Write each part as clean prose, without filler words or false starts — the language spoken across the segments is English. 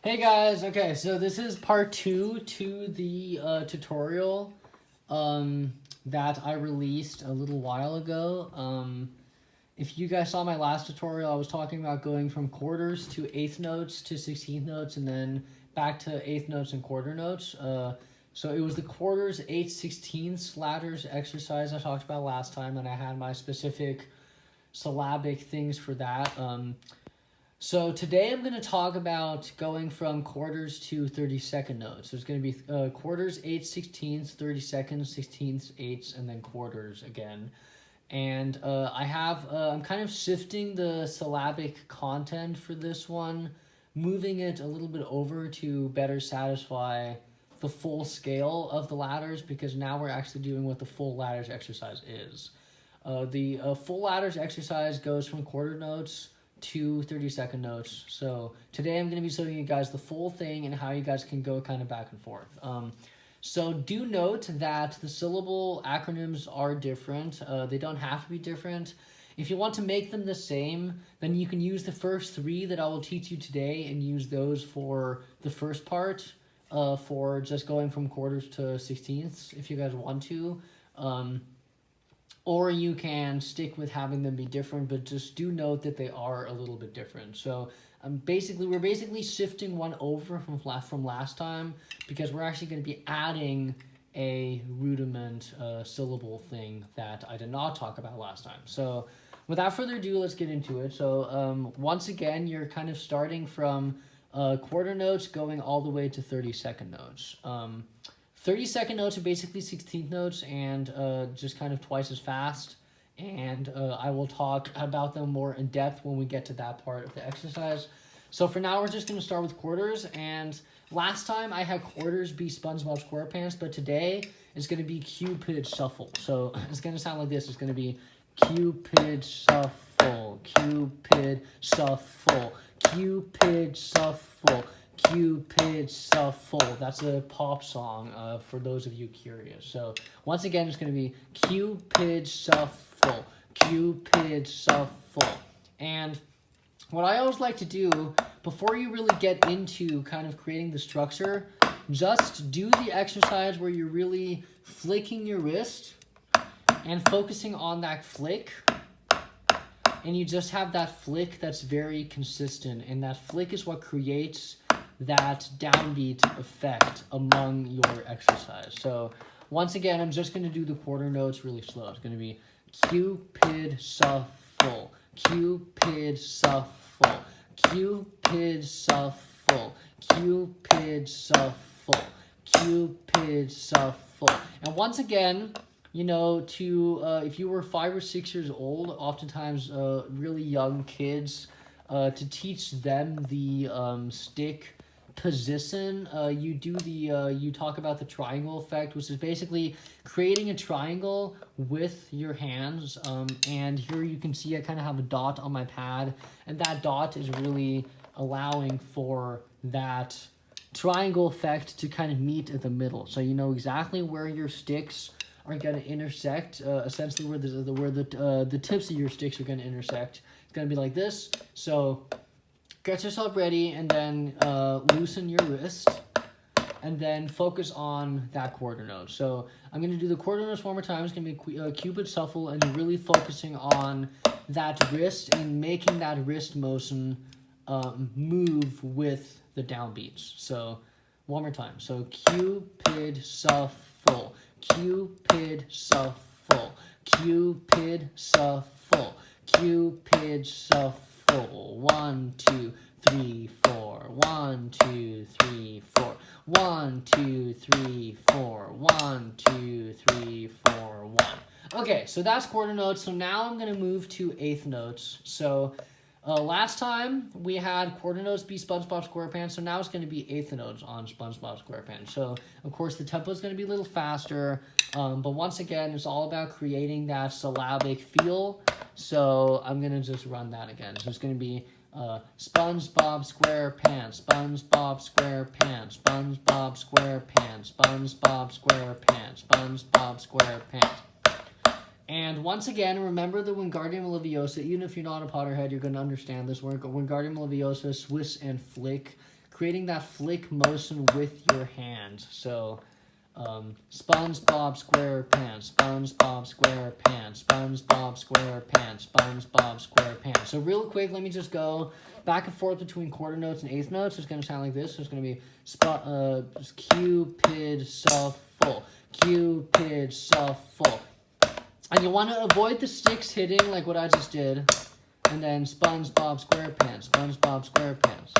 Hey guys, okay, so this is part 2 to the tutorial that I released a little while ago. If you guys saw my last tutorial, I was talking about going from quarters to eighth notes to 16th notes and then back to eighth notes and quarter notes. So it was the quarters, 8/16 sixteenths ladders exercise I talked about last time, and I had my specific syllabic things for that. So today I'm going to talk about going from quarters to 32nd notes. There's going to be quarters, 8/16, 32nds, 16ths, eighths, and then quarters again. And I'm kind of shifting the syllabic content for this one, moving it a little bit over to better satisfy the full scale of the ladders, because now we're actually doing what the full ladders exercise is. The full ladders exercise goes from quarter notes to 32nd notes. So today I'm going to be showing you guys the full thing and how you guys can go kind of back and forth. So do note that the syllable acronyms are different. They don't have to be different. If you want to make them the same, then you can use the first 3 that I will teach you today and use those for the first part, for just going from quarters to 16ths if you guys want to. Or you can stick with having them be different, but just do note that they are a little bit different. So we're basically shifting one over from last time, because we're actually going to be adding a rudiment syllable thing that I did not talk about last time. So without further ado, let's get into it. So once again, you're kind of starting from quarter notes going all the way to 32nd notes. 32nd notes are basically 16th notes and just kind of twice as fast. And I will talk about them more in depth when we get to that part of the exercise. So for now, we're just going to start with quarters. And last time I had quarters be Spongebob Squarepants, but today it's going to be Cupid Shuffle. So it's going to sound like this. It's going to be Cupid Shuffle, Cupid Shuffle, Cupid Shuffle, Cupid Shuffle. That's a pop song for those of you curious. So once again, it's going to be Cupid Shuffle, Cupid Shuffle. And what I always like to do before you really get into kind of creating the structure, just do the exercise where you're really flicking your wrist and focusing on that flick. And you just have that flick that's very consistent. And that flick is what creates that downbeat effect among your exercise. So once again, I'm just going to do the quarter notes really slow. It's going to be Cupid Shuffle, Cupid Shuffle, Cupid Shuffle, Cupid Shuffle, Cupid Shuffle. And once again, you know, if you were 5 or 6 years old, oftentimes really young kids, to teach them the stick position, you talk about the triangle effect, which is basically creating a triangle with your hands. And here you can see I kind of have a dot on my pad, and that dot is really allowing for that triangle effect to kind of meet at the middle. So you know exactly where your sticks are going to intersect, essentially where the tips of your sticks are going to intersect. It's going to be like this. So get yourself ready, and then loosen your wrist, and then focus on that quarter note. So I'm going to do the quarter notes one more time. It's going to be Cupid Shuffle, and you're really focusing on that wrist and making that wrist motion move with the downbeats. So one more time. So Cupid Shuffle, Cupid Shuffle, Cupid Shuffle, Cupid Shuffle. 1, 2, 3, 4. 1, 2, 3, 4. 1, 2, 3, 4. 1, 2, 3, 4. 1. Okay, so that's quarter notes. So now I'm going to move to eighth notes. So last time we had quarter notes be Spongebob Squarepants, so now it's going to be eighth notes on Spongebob Squarepants. So of course the tempo is going to be a little faster, but once again, it's all about creating that syllabic feel. So I'm going to just run that again. So it's going to be Spongebob Squarepants, Spongebob Squarepants, Spongebob Squarepants, Spongebob Squarepants, Spongebob Squarepants. And once again, remember the Wingardium Leviosa. Even if you're not a Potterhead, you're going to understand this. Wingardium Leviosa, Swiss and Flick creating that flick motion with your hands. So Spongebob Squarepants, Spongebob Squarepants, Spongebob Squarepants, Spongebob Squarepants. So real quick, let me just go back and forth between quarter notes and eighth notes. It's going to sound like this. So it's going to be Cupid Shuffle, Cupid Shuffle. And you want to avoid the sticks hitting like what I just did. And then Spongebob Squarepants, Spongebob Squarepants.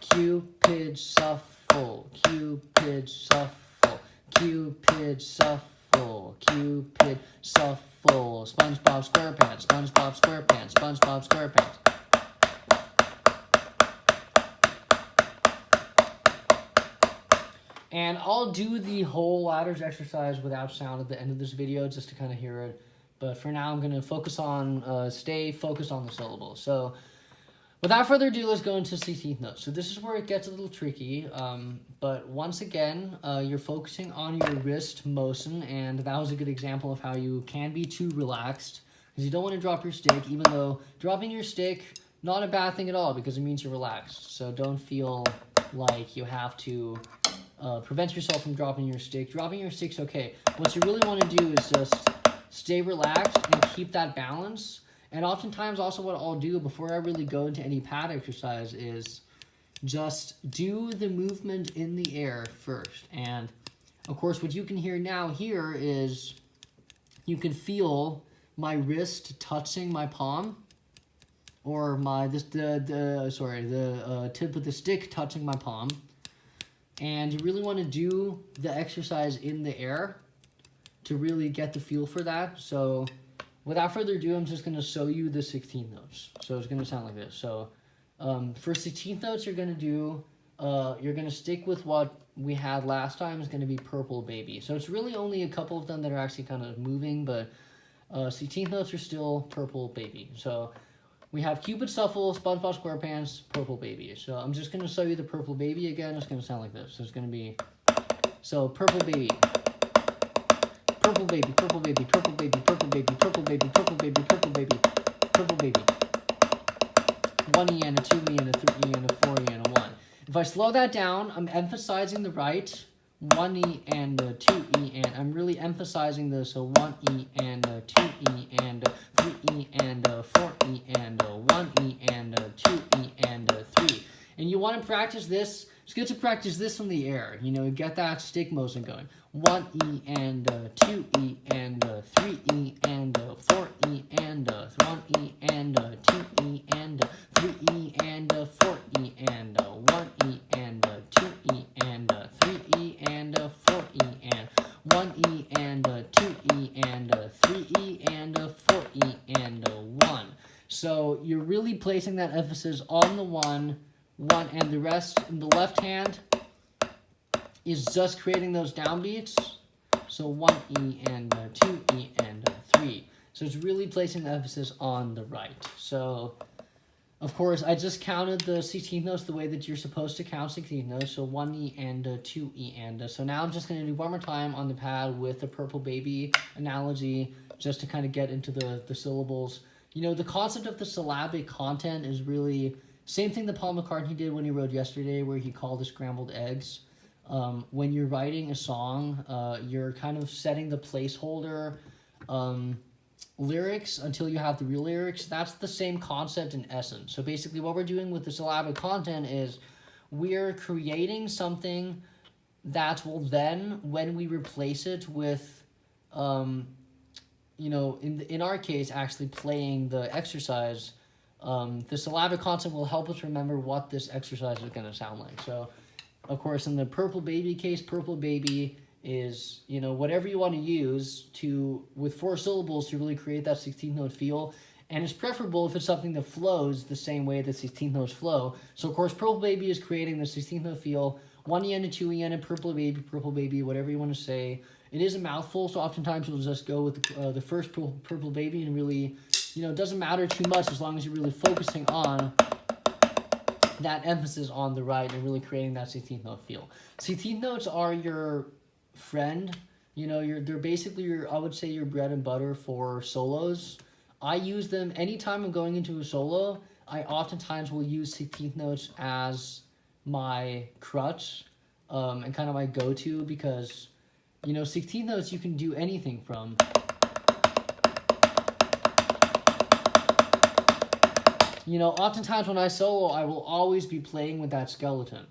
Cupid Shuffle, Cupid Shuffle, Cupid Shuffle, Cupid Shuffle. SpongeBob SquarePants, SpongeBob SquarePants, SpongeBob SquarePants. And I'll do the whole ladders exercise without sound at the end of this video just to kind of hear it. But for now, I'm going to focus on, stay focused on the syllables. So without further ado, let's go into 16th notes. So this is where it gets a little tricky. But once again, you're focusing on your wrist motion. And that was a good example of how you can be too relaxed. Because you don't want to drop your stick, even though dropping your stick, not a bad thing at all, because it means you're relaxed. So don't feel like you have to prevent yourself from dropping your stick. Dropping your stick's okay. What you really want to do is just stay relaxed and keep that balance. And oftentimes also what I'll do before I really go into any pad exercise is just do the movement in the air first. And of course what you can hear now here is you can feel my wrist touching my palm, or the tip of the stick touching my palm. And you really want to do the exercise in the air to really get the feel for that. So without further ado, I'm just going to show you the 16th notes. So it's going to sound like this. So for 16th notes, you're going to do, you're going to stick with what we had last time. Is going to be Purplebaby. So it's really only a couple of them that are actually kind of moving, but 16th notes are still Purplebaby. So we have Cupid Shuffle, SpongeBob SquarePants, Purplebaby. So I'm just going to show you the Purplebaby again. It's going to sound like this. So it's going to be, so Purplebaby. Purple baby, purple baby, purple baby, purple baby, purple baby, purple baby, purple baby, purple baby. 1 E and a 2 E and a 3 E and a 4 E and a 1. If I slow that down, I'm emphasizing the right 1 E and a 2 E, and I'm really emphasizing the so 1 E and a 2 E and a 3 E and a 4 E and a 1 E and a 2 E and a 3. And you want to practice this. It's good to practice this in the air. You know, get that stick motion going. 1 E and 2 E and 3 E and 4 E and 1 E and 2 E and 3 E and 4 E and 1 E and 2 E and 3 E and 4 E and 1 E and 2 E and 3 E and 4 E and 1. So you're really placing that emphasis on the one, and the rest in the left hand is just creating those downbeats. So 1 E and 2 E and 3. So it's really placing the emphasis on the right. So of course I just counted the 16th notes the way that you're supposed to count 16th notes. So 1 E and 2 E and. So now I'm just going to do one more time on the pad with the Purplebaby analogy, just to kind of get into the syllables. You know, the concept of the syllabic content is really same thing that Paul McCartney did when he wrote Yesterday, where he called the scrambled eggs. When you're writing a song, you're kind of setting the placeholder lyrics until you have the real lyrics. That's the same concept in essence. So basically what we're doing with the syllabic content is we're creating something that will then, when we replace it with, you know, in our case, actually playing the exercise, the syllabic content will help us remember what this exercise is going to sound like. So of course, in the Purplebaby case, Purplebaby is, you know, whatever you want to use to, with 4 syllables to really create that 16th note feel. And it's preferable if it's something that flows the same way that 16th notes flow. So of course, Purplebaby is creating the 16th note feel. 1 E and a 2 E and a Purplebaby, whatever you want to say. It is a mouthful, so oftentimes you'll just go with the first Purplebaby and really, you know, it doesn't matter too much as long as you're really focusing on that emphasis on the right and really creating that 16th note feel. 16th notes are your friend. You know, they're basically your, I would say, your bread and butter for solos. I use them anytime I'm going into a solo. I oftentimes will use 16th notes as my crutch and kind of my go-to because, you know, 16th notes you can do anything from. You know, oftentimes when I solo, I will always be playing with that skeleton.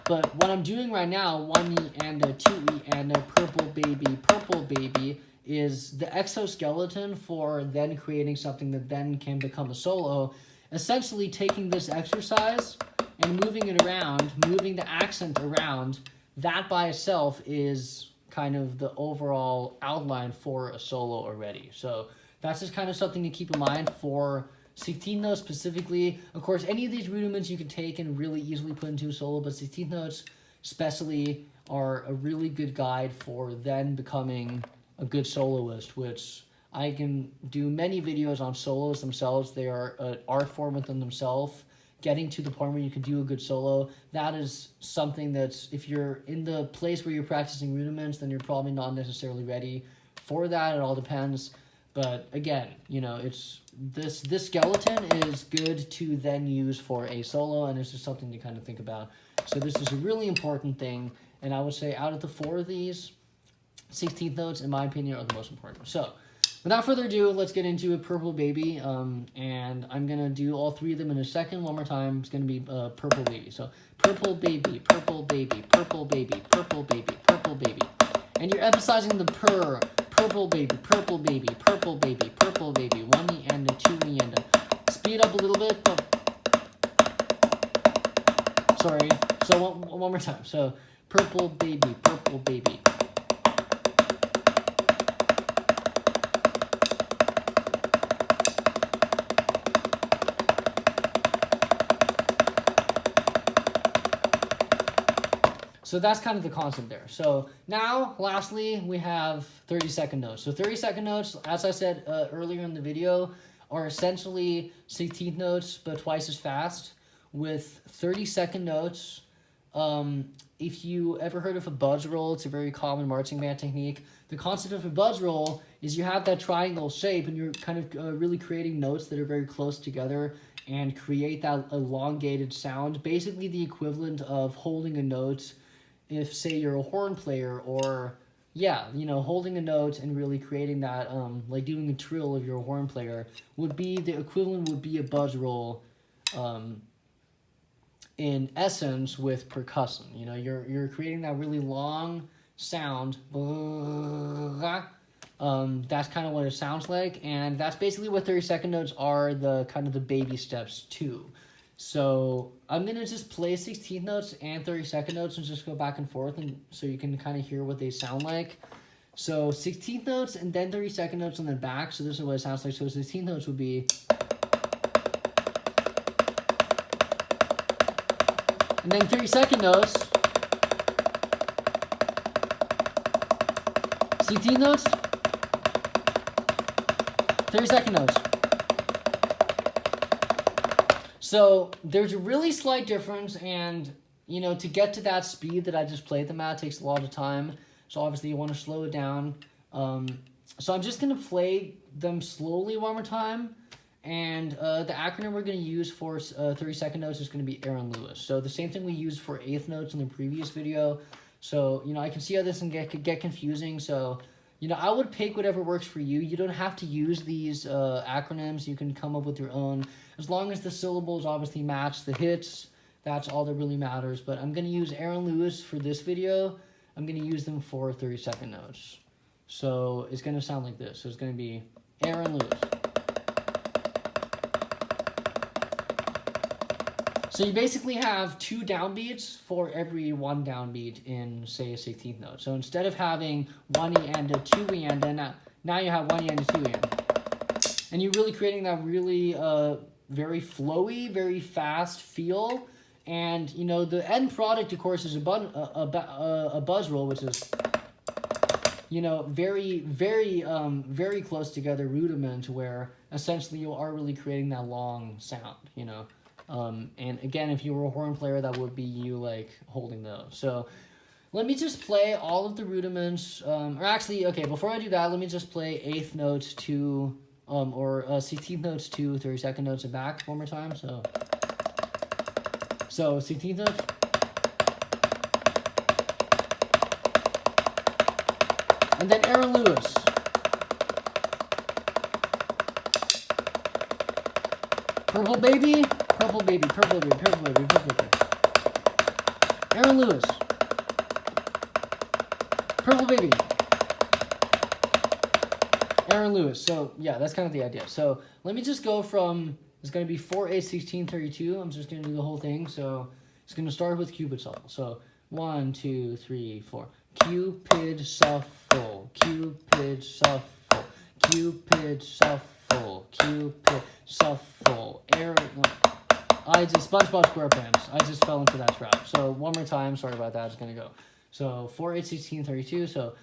But what I'm doing right now, 1E and a 2E and a Purplebaby, is the exoskeleton for then creating something that then can become a solo. Essentially taking this exercise and moving it around, moving the accent around, that by itself is kind of the overall outline for a solo already. So that's just kind of something to keep in mind for 16th notes specifically. Of course, any of these rudiments you can take and really easily put into a solo, but 16th notes especially are a really good guide for then becoming a good soloist, which I can do many videos on solos themselves. They are an art form within themselves. Getting to the point where you can do a good solo, that is something that's, if you're in the place where you're practicing rudiments, then you're probably not necessarily ready for that. It all depends. But again, you know, it's this skeleton is good to then use for a solo, and it's just something to kind of think about. So this is a really important thing, and I would say out of the 4 of these, 16th notes, in my opinion, are the most important. So without further ado, let's get into a Purplebaby, and I'm going to do all 3 of them in a second. One more time, it's going to be Purplebaby. So Purplebaby, Purplebaby, Purplebaby, Purplebaby, Purplebaby. And you're emphasizing the Purplebaby, Purplebaby, Purplebaby, Purplebaby, 1E and a 2E and a. Speed up a little bit. Oh. Sorry. So one more time. So Purplebaby, Purplebaby. So that's kind of the concept there. So now, lastly, we have 30-second notes. So 30-second notes, as I said earlier in the video, are essentially 16th notes, but twice as fast with 30-second notes. If you ever heard of a buzz roll, it's a very common marching band technique. The concept of a buzz roll is you have that triangle shape, and you're kind of really creating notes that are very close together and create that elongated sound. Basically the equivalent of holding a note if, say, you're a horn player, or, yeah, you know, holding a note and really creating that, like doing a trill if you're a horn player, would be, the equivalent would be a buzz roll, in essence, with percussion. You know, you're creating that really long sound. That's kind of what it sounds like, and that's basically what 30-second notes are, the kind of the baby steps too. So I'm going to just play 16th notes and 30-second notes and just go back and forth, and so you can kind of hear what they sound like. So 16th notes and then 30-second notes and then back. So this is what it sounds like. So 16th notes would be, and then 30-second notes, 16th notes, 30-second notes. So there's a really slight difference, and, you know, to get to that speed that I just played them at takes a lot of time. So obviously you want to slow it down. So I'm just going to play them slowly one more time. And the acronym we're going to use for 30-second notes is going to be Aaron Lewis. So the same thing we used for 8th notes in the previous video. So, you know, I can see how this can get confusing. So, you know, I would pick whatever works for you. You don't have to use these acronyms. You can come up with your own. As long as the syllables obviously match the hits, that's all that really matters. But I'm going to use Aaron Lewis for this video. I'm going to use them for 30-second notes. So it's going to sound like this. So it's going to be Aaron Lewis. So you basically have 2 downbeats for every 1 downbeat in, say, a 16th note. So instead of having 1E and a 2E and a, now you have 1E and a 2E and. And you're really creating that really very flowy, very fast feel. And, you know, the end product, of course, is a buzz roll, which is, you know, very, very, very close together rudiment, where essentially you are really creating that long sound, you know. And again, if you were a horn player, that would be you, like, holding those. So let me just play all of the rudiments, or actually, okay, before I do that, let me just play 8th notes to or 16th notes to 32nd notes and back one more time. So 16th notes. And then Aaron Lewis. Purplebaby, Purplebaby, Purplebaby, Purplebaby, Purplebaby. Aaron Lewis. Purplebaby. Aaron Lewis. So, yeah, that's kind of the idea. So, let me just go from, it's going to be 4, 8, 16, 32. I'm just going to do the whole thing. So, it's going to start with Cupid Shuffle. So, 1, 2, 3, 4. Cupid Shuffle, Cupid Shuffle, Cupid Shuffle, Cupid Shuffle. Spongebob Squarepants. I just fell into that trap. So one more time. Sorry about that. It's going to go. So 4, 8, 16, 32. So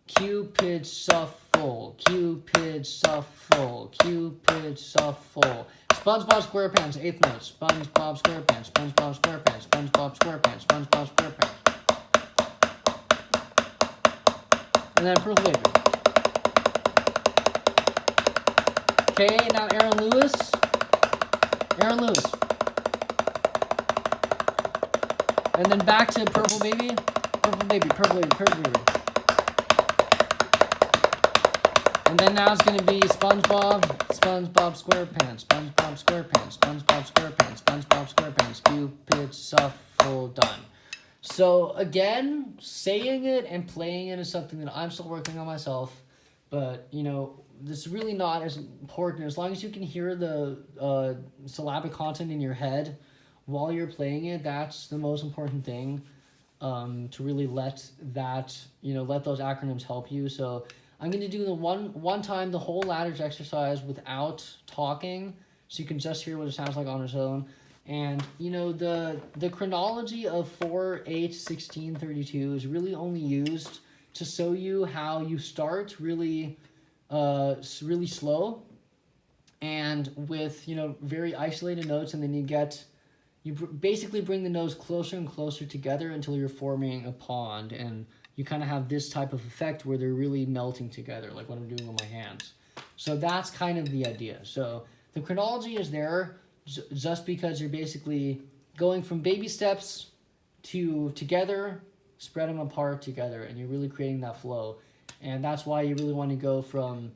Cupid Shuffle, Cupid Shuffle, Cupid Shuffle. SpongeBob Squarepants, 8th note. SpongeBob Squarepants, SpongeBob Squarepants, SpongeBob Squarepants, SpongeBob Squarepants. And then Purplebaby. Okay, now Aaron Lewis. Aaron Lewis. And then back to Purplebaby. Purplebaby, Purplebaby, Purplebaby. And then now it's going to be SpongeBob Squarepants, SpongeBob Squarepants, SpongeBob Squarepants, SpongeBob Squarepants, Cupid Shuffle, done. So again, saying it and playing it is something that I'm still working on myself, but you know, this is really not as important. As long as you can hear the syllabic content in your head while you're playing it, that's the most important thing. To really let those acronyms help you. So I'm going to do the one time the whole ladders exercise without talking, so you can just hear what it sounds like on its own. And, you know, the chronology of 4, 8, 16, 32 is really only used to show you how you start really slow and with, you know, very isolated notes, and then you basically bring the notes closer and closer together until you're forming a pond, and you kind of have this type of effect where they're really melting together, like what I'm doing with my hands. So that's kind of the idea. So the chronology is there just because you're basically going from baby steps to together, spread them apart together, and you're really creating that flow. And that's why you really want to go from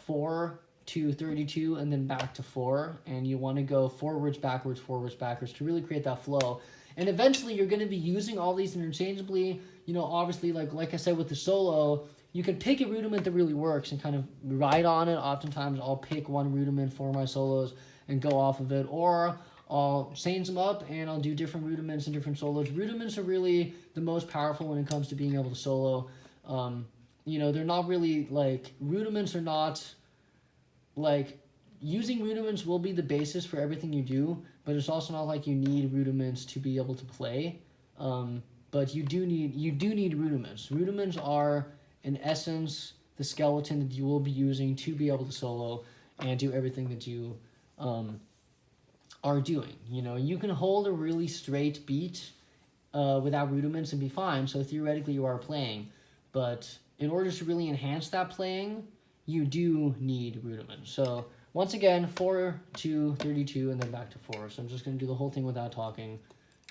4 to 32 and then back to 4, and you want to go forwards, backwards to really create that flow. And eventually you're going to be using all these interchangeably. You know, obviously, like I said with the solo, you can pick a rudiment that really works and kind of ride on it. Oftentimes I'll pick one rudiment for my solos and go off of it, or I'll change them up and I'll do different rudiments and different solos. Rudiments are really the most powerful when it comes to being able to solo. You know, they're not really like, rudiments are not like, using rudiments will be the basis for everything you do, but it's also not like you need rudiments to be able to play. But you do need rudiments. Rudiments are, in essence, the skeleton that you will be using to be able to solo and do everything that you are doing. You know, you can hold a really straight beat without rudiments and be fine, so theoretically you are playing, but in order to really enhance that playing, you do need rudiments. So once again, 4 to 32 and then back to 4. So I'm just going to do the whole thing without talking,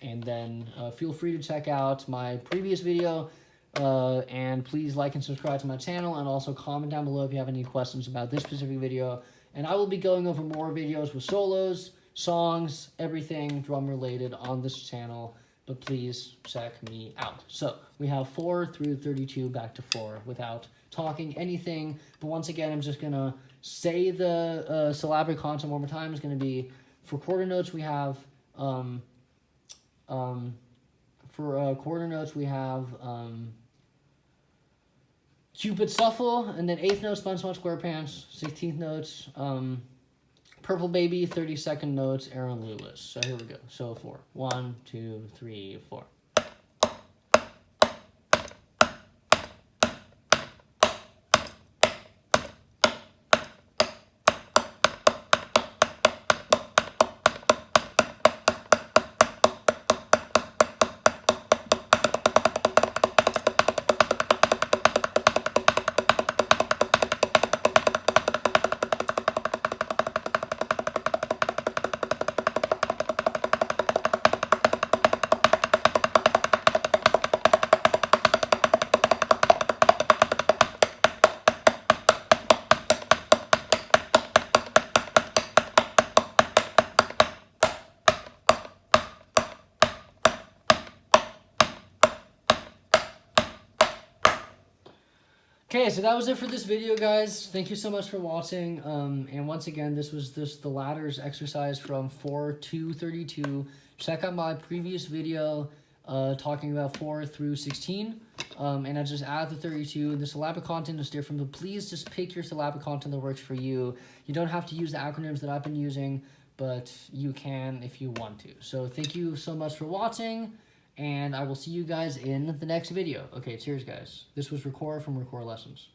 and then feel free to check out my previous video, and please like and subscribe to my channel, and also comment down below if you have any questions about this specific video. And I will be going over more videos with solos, songs, everything drum related on this channel, but please check me out. So we have 4 through 32 back to 4 without talking anything. But once again, I'm just going to say the syllabic content one more time. It's going to be, for quarter notes we have Cupid Shuffle, and then 8th note, Spongebob Squarepants, 16th notes, Purplebaby, 32nd notes, Aaron Lewis. So here we go. So 4. 1, 2, 3, 4. Okay, so that was it for this video, guys. Thank you so much for watching. And once again, this was the ladders exercise from 4 to 32. Check out my previous video talking about 4 through 16. And I just add the 32. The syllabic content is different, but please just pick your syllabic content that works for you. You don't have to use the acronyms that I've been using, but you can if you want to. So thank you so much for watching, and I will see you guys in the next video. Okay, cheers, guys. This was Record from Record Lessons.